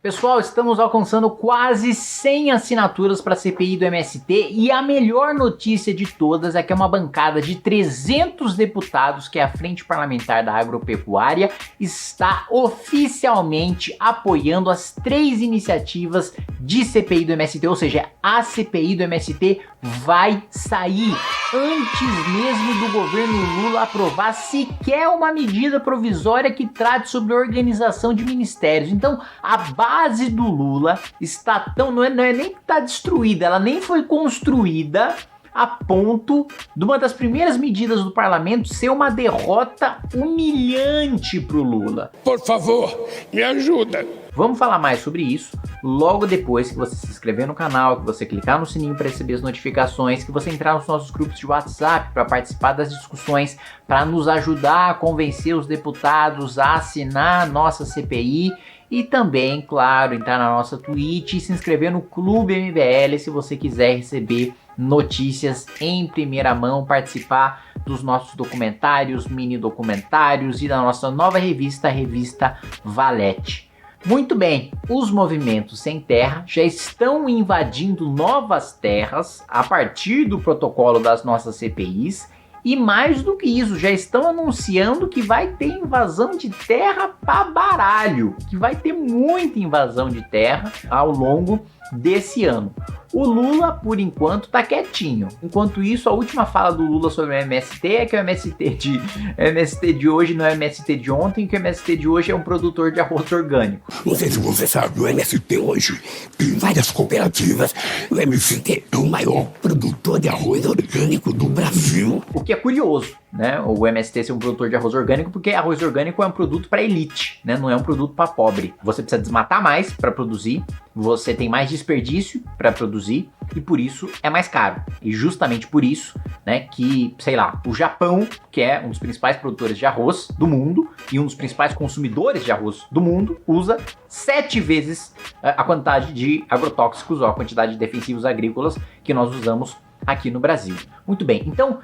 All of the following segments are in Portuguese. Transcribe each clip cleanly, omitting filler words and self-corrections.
Pessoal, estamos alcançando quase 100 assinaturas para a CPI do MST e a melhor notícia de todas é que é uma bancada de 300 deputados, que é a Frente Parlamentar da Agropecuária, está oficialmente apoiando as 3 iniciativas de CPI do MST, ou seja, a CPI do MST vai sair antes mesmo do governo Lula aprovar sequer uma medida provisória que trate sobre organização de ministérios. Então, a base do Lula está tão... não é nem que está destruída, ela nem foi construída a ponto de uma das primeiras medidas do parlamento ser uma derrota humilhante para o Lula. Por favor, me ajuda. Vamos falar mais sobre isso logo depois que você se inscrever no canal, que você clicar no sininho para receber as notificações, que você entrar nos nossos grupos de WhatsApp para participar das discussões, para nos ajudar a convencer os deputados a assinar a nossa CPI e também, claro, entrar na nossa Twitch e se inscrever no Clube MBL se você quiser receber notícias em primeira mão, participar dos nossos documentários, mini documentários e da nossa nova revista, a revista Valete. Muito bem, os movimentos sem terra já estão invadindo novas terras a partir do protocolo das nossas CPIs e mais do que isso, já estão anunciando que vai ter invasão de terra pra baralho, que vai ter muita invasão de terra ao longo desse ano. O Lula, por enquanto, tá quietinho. Enquanto isso, a última fala do Lula sobre o MST é que o MST de hoje não é o MST de ontem, que o MST de hoje é um produtor de arroz orgânico. Não sei se você sabe, o MST hoje tem várias cooperativas. O MST é o maior produtor de arroz orgânico do Brasil. O que é curioso, né? O MST ser um produtor de arroz orgânico, porque arroz orgânico é um produto para elite, né? Não é um produto para pobre. Você precisa desmatar mais para produzir, você tem mais desperdício para produzir e por isso é mais caro. E justamente por isso, né, que, sei lá, o Japão, que é um dos principais produtores de arroz do mundo e um dos principais consumidores de arroz do mundo, usa 7 vezes a quantidade de agrotóxicos ou a quantidade de defensivos agrícolas que nós usamos aqui no Brasil. Muito bem, então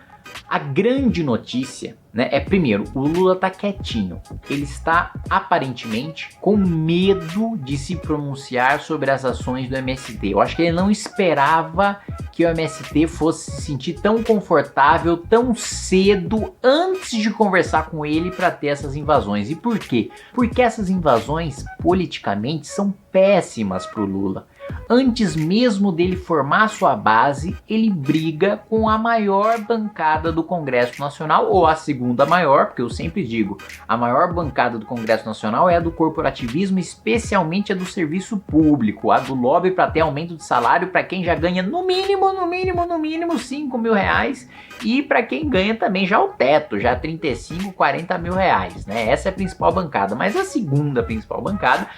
a grande notícia, né, é primeiro, o Lula tá quietinho, ele está aparentemente com medo de se pronunciar sobre as ações do MST. Eu acho que ele não esperava que o MST fosse se sentir tão confortável tão cedo antes de conversar com ele para ter essas invasões. E por quê? Porque essas invasões politicamente são péssimas pro Lula. Antes mesmo dele formar sua base, ele briga com a maior bancada do Congresso Nacional, ou a segunda maior, porque eu sempre digo, a maior bancada do Congresso Nacional é a do corporativismo, especialmente a do serviço público, a do lobby para ter aumento de salário para quem já ganha no mínimo 5 mil reais e para quem ganha também já o teto, já 35, 40 mil reais, né? Essa é a principal bancada, mas a segunda principal bancada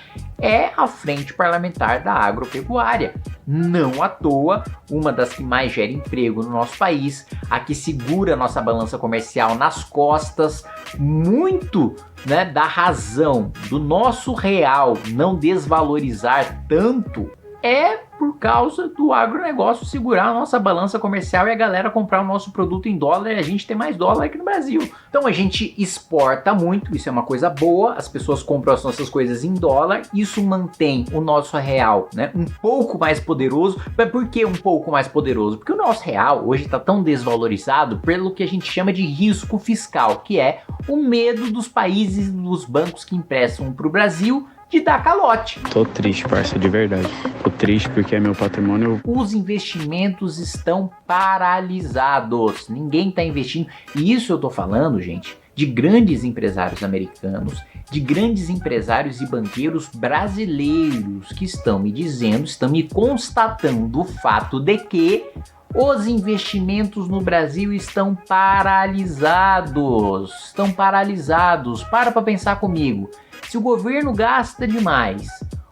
é a Frente Parlamentar da Agropecuária. Não à toa, uma das que mais gera emprego no nosso país, a que segura a nossa balança comercial nas costas, muito, né, da razão do nosso real não desvalorizar tanto é por causa do agronegócio segurar a nossa balança comercial e a galera comprar o nosso produto em dólar e a gente ter mais dólar aqui no Brasil. Então a gente exporta muito, isso é uma coisa boa, as pessoas compram as nossas coisas em dólar, isso mantém o nosso real, né, um pouco mais poderoso. Mas por que um pouco mais poderoso? Porque o nosso real hoje está tão desvalorizado pelo que a gente chama de risco fiscal, que é o medo dos países, dos bancos que emprestam para o Brasil, de dar calote. Tô triste, parça, de verdade. Tô triste porque é meu patrimônio. Os investimentos estão paralisados. Ninguém tá investindo. E isso eu tô falando, gente, de grandes empresários americanos, de grandes empresários e banqueiros brasileiros que estão me dizendo, estão me constatando o fato de que os investimentos no Brasil estão paralisados. Estão paralisados. Para pensar comigo. Se o governo gasta demais,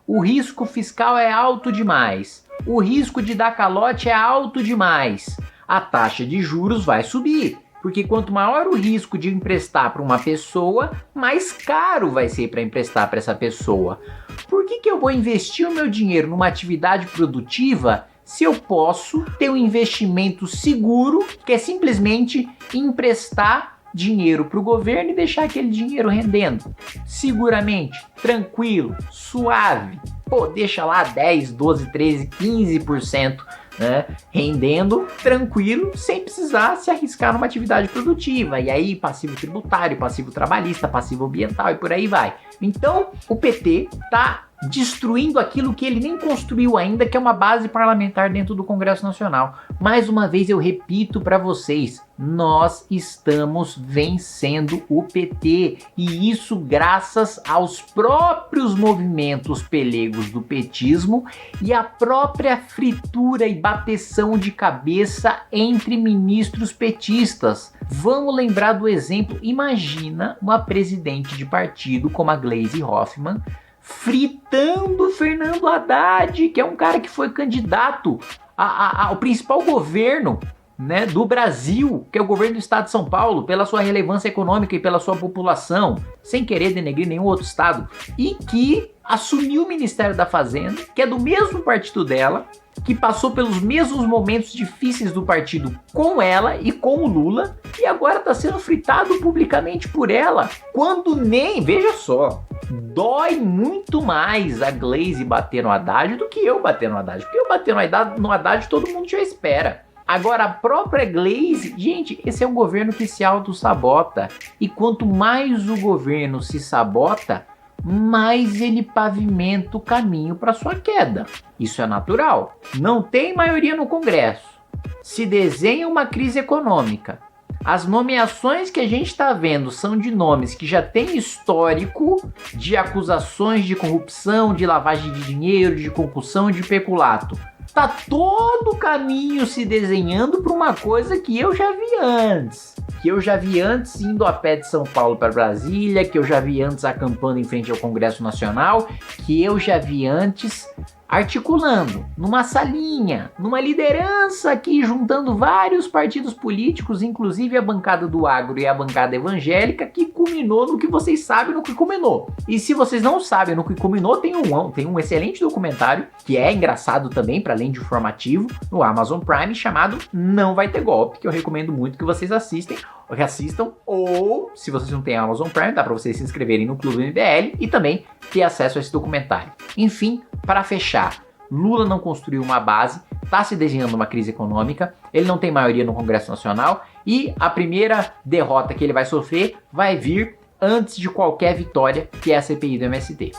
o risco fiscal é alto demais, o risco de dar calote é alto demais, a taxa de juros vai subir. Porque quanto maior o risco de emprestar para uma pessoa, mais caro vai ser para emprestar para essa pessoa. Por que eu vou investir o meu dinheiro numa atividade produtiva se eu posso ter um investimento seguro, que é simplesmente emprestar dinheiro para o governo e deixar aquele dinheiro rendendo seguramente, tranquilo, suave? pô, deixa lá 10, 12, 13, 15%, né, rendendo tranquilo, sem precisar se arriscar numa atividade produtiva. E aí, passivo tributário, passivo trabalhista, passivo ambiental e por aí vai. Então, o PT tá destruindo aquilo que ele nem construiu ainda, que é uma base parlamentar dentro do Congresso Nacional. Mais uma vez eu repito para vocês, nós estamos vencendo o PT, e isso graças aos próprios movimentos pelegos do petismo e a própria fritura e bateção de cabeça entre ministros petistas. Vamos lembrar do exemplo, imagina uma presidente de partido como a Gleisi Hoffmann fritando Fernando Haddad, que é um cara que foi candidato ao principal governo, né, do Brasil, que é o governo do estado de São Paulo, pela sua relevância econômica e pela sua população, sem querer denegrir nenhum outro estado, e que assumiu o Ministério da Fazenda, que é do mesmo partido dela, que passou pelos mesmos momentos difíceis do partido com ela e com o Lula, e agora está sendo fritado publicamente por ela, quando nem, veja só, dói muito mais a Gleisi bater no Haddad do que eu bater no Haddad, porque eu bater no Haddad todo mundo já espera. Agora, a própria Gleisi, gente, esse é um governo que se auto-sabota, e quanto mais o governo se sabota, mais ele pavimenta o caminho para sua queda. Isso é natural. Não tem maioria no Congresso. Se desenha uma crise econômica. As nomeações que a gente está vendo são de nomes que já têm histórico de acusações de corrupção, de lavagem de dinheiro, de concussão e de peculato. Tá todo o caminho se desenhando para uma coisa que eu já vi antes. Que eu já vi antes indo a pé de São Paulo para Brasília, que eu já vi antes acampando em frente ao Congresso Nacional, que eu já vi antes articulando numa salinha, numa liderança aqui, juntando vários partidos políticos, inclusive a bancada do agro e a bancada evangélica, que culminou no que vocês sabem no que culminou. E se vocês não sabem no que culminou, tem um excelente documentário, que é engraçado também, para além de informativo, no Amazon Prime, chamado Não Vai Ter Golpe, que eu recomendo muito que vocês assistam, ou se vocês não têm Amazon Prime, dá para vocês se inscreverem no Clube MBL e também ter acesso a esse documentário. Enfim, para fechar, Lula não construiu uma base, está se desenhando uma crise econômica, ele não tem maioria no Congresso Nacional e a primeira derrota que ele vai sofrer vai vir antes de qualquer vitória, que é a CPI do MST.